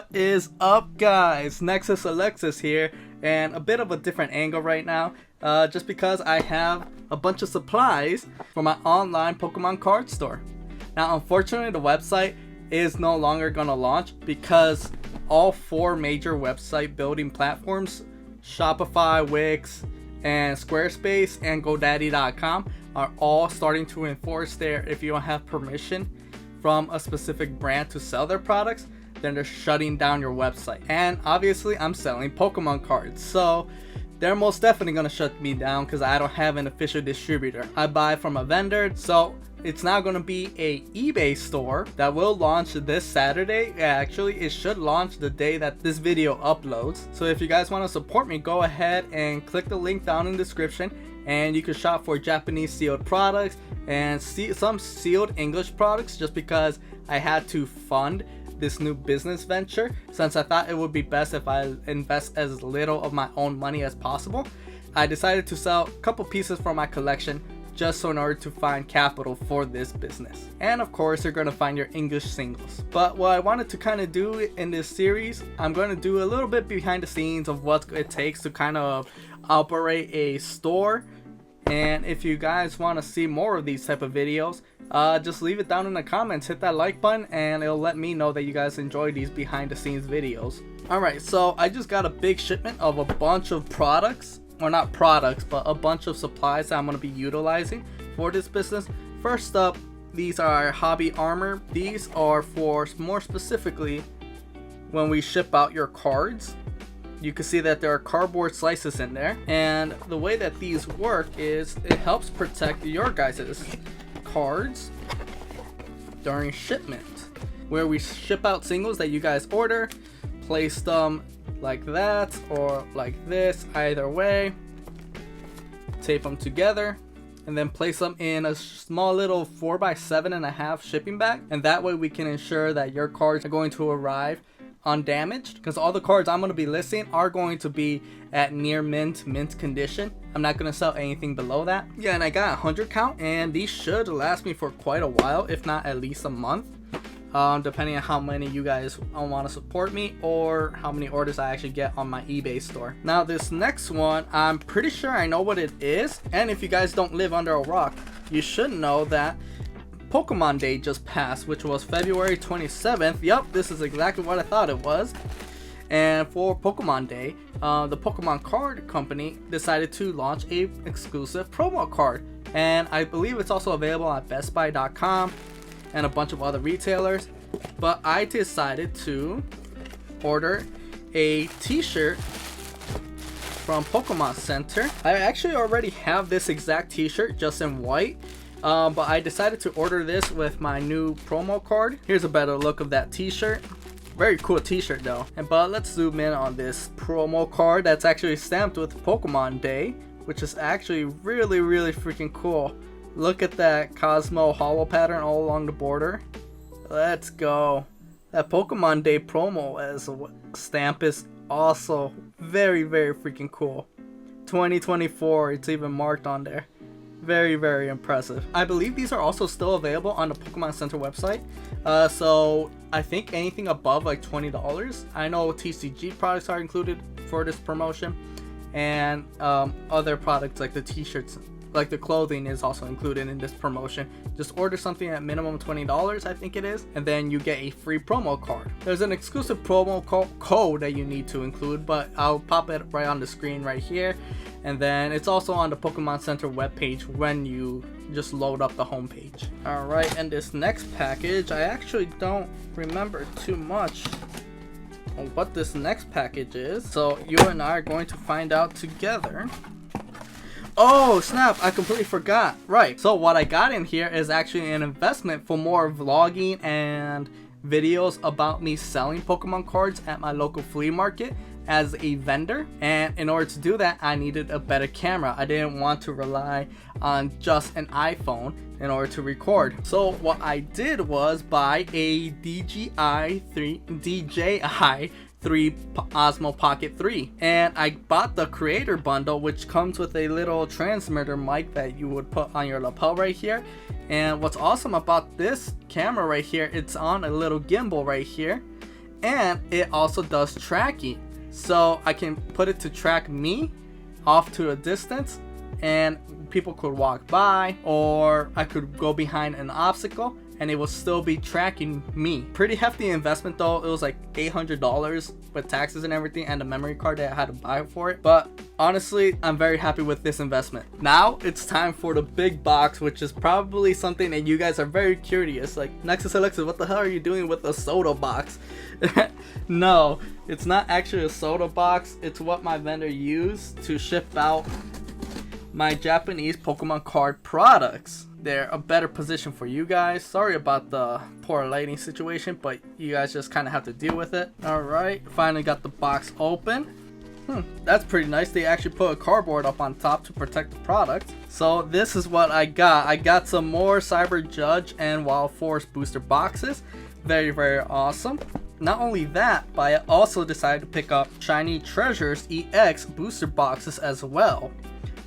What is up, guys? Nexis Alexis here, and a bit of a different angle right now, just because I have a bunch of supplies for my online Pokemon card store. Now, unfortunately, the website is no longer going to launch because all four major website building platforms, Shopify, Wix, and Squarespace, and GoDaddy.com, are all starting to enforce if you don't have permission from a specific brand to sell their products, then they're shutting down your website. And obviously I'm selling Pokemon cards, so they're most definitely going to shut me down because I don't have an official distributor. I buy from a vendor, so it's now going to be a eBay store that will launch this Saturday. Actually, it should launch the day that this video uploads. So if you guys want to support me, go ahead and click the link down in the description, and you can shop for Japanese sealed products and some sealed English products, just because I had to fund this new business venture, since I thought it would be best if I invest as little of my own money as possible. I decided to sell a couple pieces from my collection just so in order to find capital for this business. And of course, you're going to find your English singles. But what I wanted to kind of do in this series, I'm going to do a little bit behind the scenes of what it takes to kind of operate a store. And if you guys want to see more of these type of videos, just leave it down in the comments, hit that like button, and it'll let me know that you guys enjoy these behind the scenes videos. Alright, so I just got a big shipment of a bunch of products, or not products, but a bunch of supplies that I'm going to be utilizing for this business. First up, these are hobby armor. These are for, more specifically, when we ship out your cards. You can see that there are cardboard slices in there, and the way that these work is it helps protect your guys' cards during shipment, where we ship out singles that you guys order, place them like that or like this, either way, tape them together, and then place them in a small little 4x7.5 shipping bag, and that way we can ensure that your cards are going to arrive undamaged, because all the cards I'm going to be listing are going to be at near mint condition. I'm not going to sell anything below that. Yeah, and I got 100 count, and these should last me for quite a while, if not at least a month, depending on how many you guys want to support me or how many orders I actually get on my eBay store. Now this next one, I'm pretty sure I know what it is, and if you guys don't live under a rock, you should know that Pokemon Day just passed, which was February 27th. Yep, this is exactly what I thought it was. And for Pokemon Day, the Pokemon card company decided to launch a exclusive promo card, and I believe it's also available at bestbuy.com and a bunch of other retailers. But I decided to order a t-shirt from Pokemon Center. I actually already have this exact t-shirt, just in white. But I decided to order this with my new promo card. Here's a better look of that t-shirt. Very cool t-shirt though. But let's zoom in on this promo card that's actually stamped with Pokemon Day, which is actually really freaking cool. Look at that Cosmo hollow pattern all along the border. Let's go. That Pokemon Day promo as a stamp is also very freaking cool. 2024, it's even marked on there. Very impressive. I believe these are also still available on the Pokemon Center website. So I think anything above like $20. I know TCG products are included for this promotion, and other products like the t-shirts, like the clothing, is also included in this promotion. Just order something at minimum $20, I think it is, and then you get a free promo card. There's an exclusive promo code that you need to include, but I'll pop it right on the screen right here. And then it's also on the Pokemon Center webpage when you just load up the homepage. Alright, and this next package, I actually don't remember too much on what this next package is, so you and I are going to find out together. Oh snap, I completely forgot. Right, so what I got in here is actually an investment for more vlogging and videos about me selling Pokemon cards at my local flea market as a vendor. And in order to do that, I needed a better camera. I didn't want to rely on just an iPhone in order to record. So what I did was buy a DJI 3 Osmo Pocket 3, and I bought the creator bundle, which comes with a little transmitter mic that you would put on your lapel right here. And what's awesome about this camera right here, it's on a little gimbal right here, And it also does tracking, so I can put it to track me off to a distance, and people could walk by, or I could go behind an obstacle and it will still be tracking me. Pretty hefty investment though. It was like $800 with taxes and everything, and the memory card that I had to buy for it. But honestly, I'm very happy with this investment. Now it's time for the big box, which is probably something that you guys are very curious. Like, Nexis Alexis, what the hell are you doing with a soda box? No, it's not actually a soda box. It's what my vendor used to ship out my Japanese Pokemon card products. They're a better position for you guys. Sorry about the poor lighting situation, but you guys just kind of have to deal with it. Alright, finally got the box open. That's pretty nice. They actually put a cardboard up on top to protect the product. So this is what I got. I got some more Cyber Judge and Wild Force booster boxes. Very, very awesome. Not only that, but I also decided to pick up Shiny Treasures EX booster boxes as well.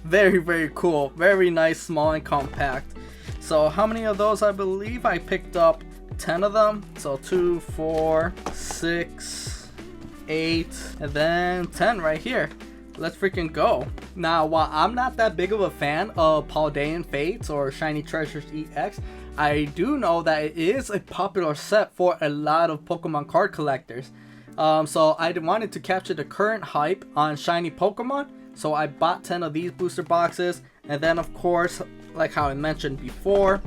Very, very cool. Very nice, small and compact. So how many of those? I believe I picked up 10 of them. So 2, 4, 6, 8, and then 10 right here. Let's freaking go. Now, while I'm not that big of a fan of Paldean Fates or Shiny Treasures EX, I do know that it is a popular set for a lot of Pokemon card collectors. So I wanted to capture the current hype on shiny Pokemon. So I bought 10 of these booster boxes, and then of course, like how I mentioned before,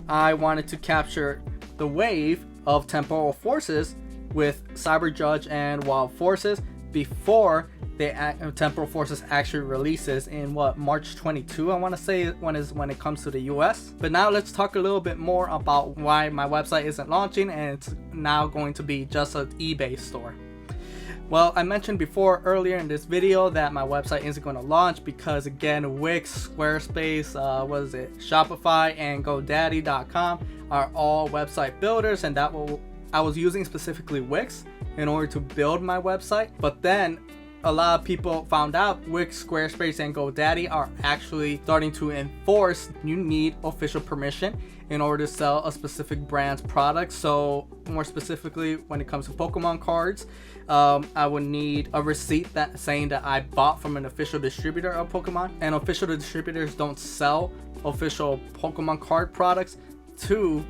I wanted to capture the wave of Temporal Forces with Cyber Judge and Wild Forces before the Temporal Forces actually releases in March 22, I want to say when it comes to the US. But now let's talk a little bit more about why my website isn't launching and it's now going to be just an eBay store. Well, I mentioned before earlier in this video that my website isn't going to launch because, again, Wix, Squarespace, Shopify, and GoDaddy.com are all website builders, and I was using specifically Wix in order to build my website. But then a lot of people found out Wix, Squarespace, and GoDaddy are actually starting to enforce you need official permission in order to sell a specific brand's product. So more specifically, when it comes to Pokemon cards, I would need a receipt saying that I bought from an official distributor of Pokemon, and official distributors don't sell official Pokemon card products to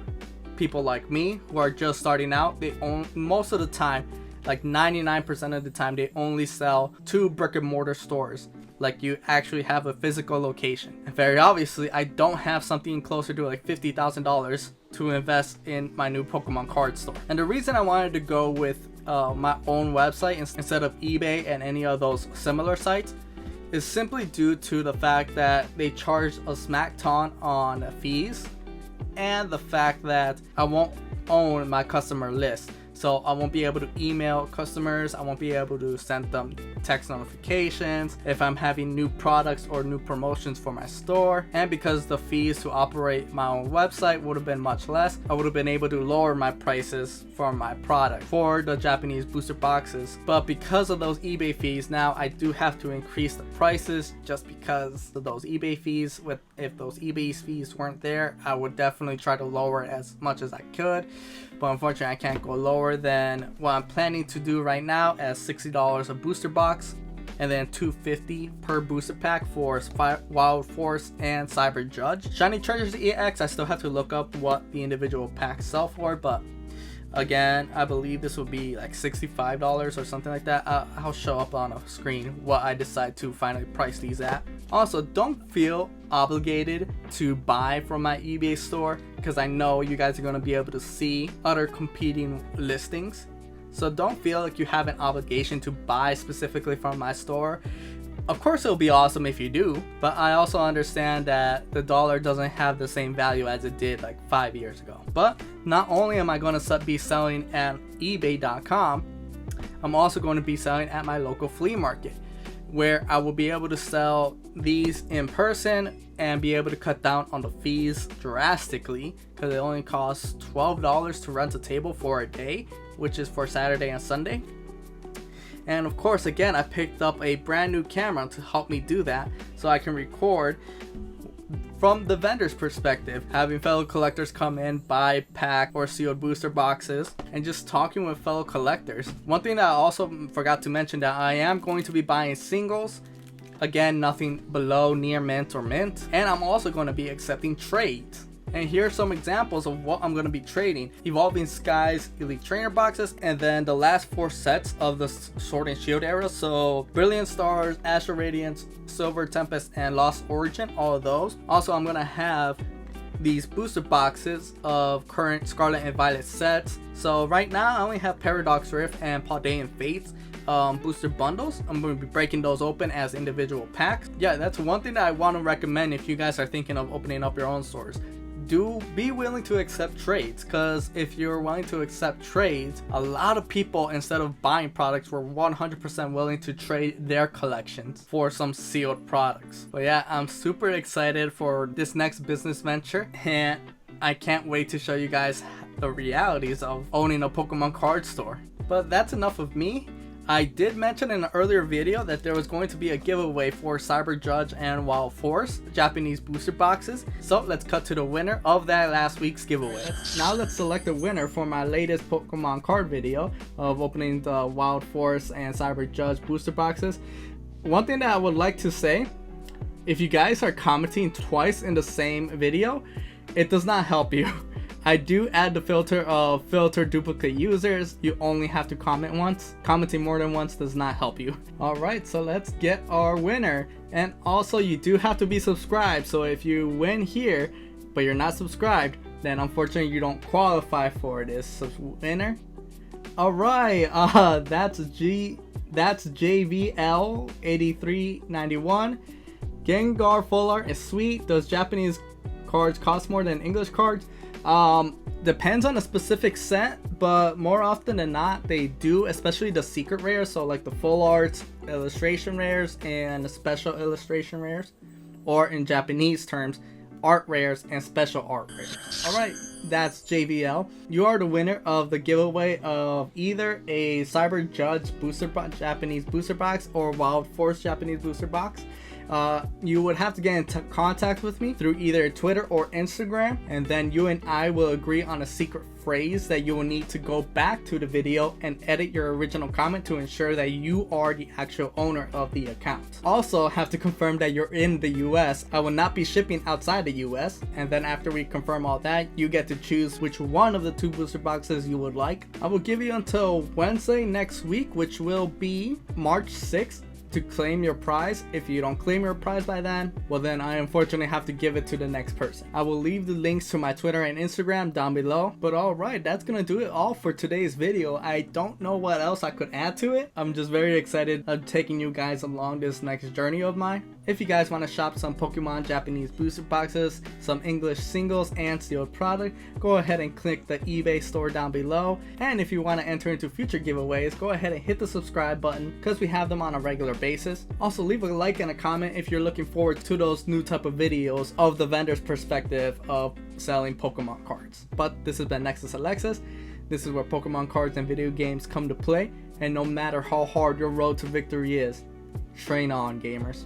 people like me who are just starting out. They most of the time, like 99% of the time, they only sell to brick and mortar stores. Like, you actually have a physical location. And very obviously, I don't have something closer to like $50,000 to invest in my new Pokemon card store. And the reason I wanted to go with my own website instead of eBay and any of those similar sites is simply due to the fact that they charge a smack ton on fees, and the fact that I won't own my customer list. So I won't be able to email customers, I won't be able to send them text notifications if I'm having new products or new promotions for my store. And because the fees to operate my own website would have been much less, I would have been able to lower my prices for my product for the Japanese booster boxes. But because of those eBay fees, now I do have to increase the prices just because of those eBay fees. If those eBay fees weren't there, I would definitely try to lower it as much as I could. But unfortunately, I can't go lower than what I'm planning to do right now at $60 a booster box, and then $250 per booster pack for Wild Force and Cyber Judge. Shiny Treasures EX, I still have to look up what the individual packs sell for, but again, I believe this will be like $65 or something like that. I'll show up on a screen what I decide to finally price these at. Also, don't feel obligated to buy from my eBay store because I know you guys are going to be able to see other competing listings. So don't feel like you have an obligation to buy specifically from my store. Of course, it'll be awesome if you do, but I also understand that the dollar doesn't have the same value as it did like 5 years ago. But not only am I going to be selling at ebay.com, I'm also going to be selling at my local flea market, where I will be able to sell these in person and be able to cut down on the fees drastically, because it only costs $12 to rent a table for a day, which is for Saturday and Sunday. And of course, again, I picked up a brand new camera to help me do that, so I can record from the vendor's perspective, having fellow collectors come in, buy pack or sealed booster boxes, and just talking with fellow collectors. One thing that I also forgot to mention, that I am going to be buying singles. Again, nothing below near mint or mint. And I'm also going to be accepting trades. And here are some examples of what I'm going to be trading. Evolving Skies Elite Trainer boxes, and then the last 4 sets of the Sword and Shield era. So Brilliant Stars, Astral Radiance, Silver Tempest, and Lost Origin, all of those. Also, I'm going to have these booster boxes of current Scarlet and Violet sets. So right now I only have Paradox Rift and Paldean Fates booster bundles. I'm going to be breaking those open as individual packs. Yeah, that's one thing that I want to recommend if you guys are thinking of opening up your own stores. Do be willing to accept trades, because if you're willing to accept trades, a lot of people, instead of buying products, were 100% willing to trade their collections for some sealed products. But yeah, I'm super excited for this next business venture, and I can't wait to show you guys the realities of owning a Pokemon card store. But that's enough of me. I did mention in an earlier video that there was going to be a giveaway for Cyber Judge and Wild Force Japanese booster boxes. So let's cut to the winner of that last week's giveaway. Now let's select a winner for my latest Pokemon card video of opening the Wild Force and Cyber Judge booster boxes. One thing that I would like to say, if you guys are commenting twice in the same video, it does not help you. I do add the filter of filter duplicate users. You only have to comment once. Commenting more than once does not help you. Alright, so let's get our winner. And also, you do have to be subscribed. So if you win here, but you're not subscribed, then unfortunately you don't qualify for this winner. Alright, that's JVL8391. Gengar full art is sweet. Does Japanese cards cost more than English cards? Depends on a specific set, but more often than not they do, especially the secret rares. So like the full arts, illustration rares, and the special illustration rares, or in Japanese terms, art rares and special art rares. Alright, that's JVL. You are the winner of the giveaway of either a Cyber Judge booster box, Japanese booster box, or Wild Force Japanese booster box. You would have to get in contact with me through either Twitter or Instagram, and then you and I will agree on a secret phrase that you will need to go back to the video and edit your original comment to ensure that you are the actual owner of the account. Also have to confirm that you're in the US. I will not be shipping outside the US, and then after we confirm all that, you get to choose which one of the 2 booster boxes you would like. I will give you until Wednesday next week, which will be March 6th, to claim your prize. If you don't claim your prize by then, well then I unfortunately have to give it to the next person. I will leave the links to my Twitter and Instagram down below. But alright, that's gonna do it all for today's video. I don't know what else I could add to it. I'm just very excited of taking you guys along this next journey of mine. If you guys want to shop some Pokemon Japanese booster boxes, some English singles, and sealed product, go ahead and click the eBay store down below. And if you want to enter into future giveaways, go ahead and hit the subscribe button, because we have them on a regular basis. Also, leave a like and a comment if you're looking forward to those new type of videos of the vendor's perspective of selling Pokemon cards. But this has been Nexis Alexis. This is where Pokemon cards and video games come to play, and no matter how hard your road to victory is, train on, gamers.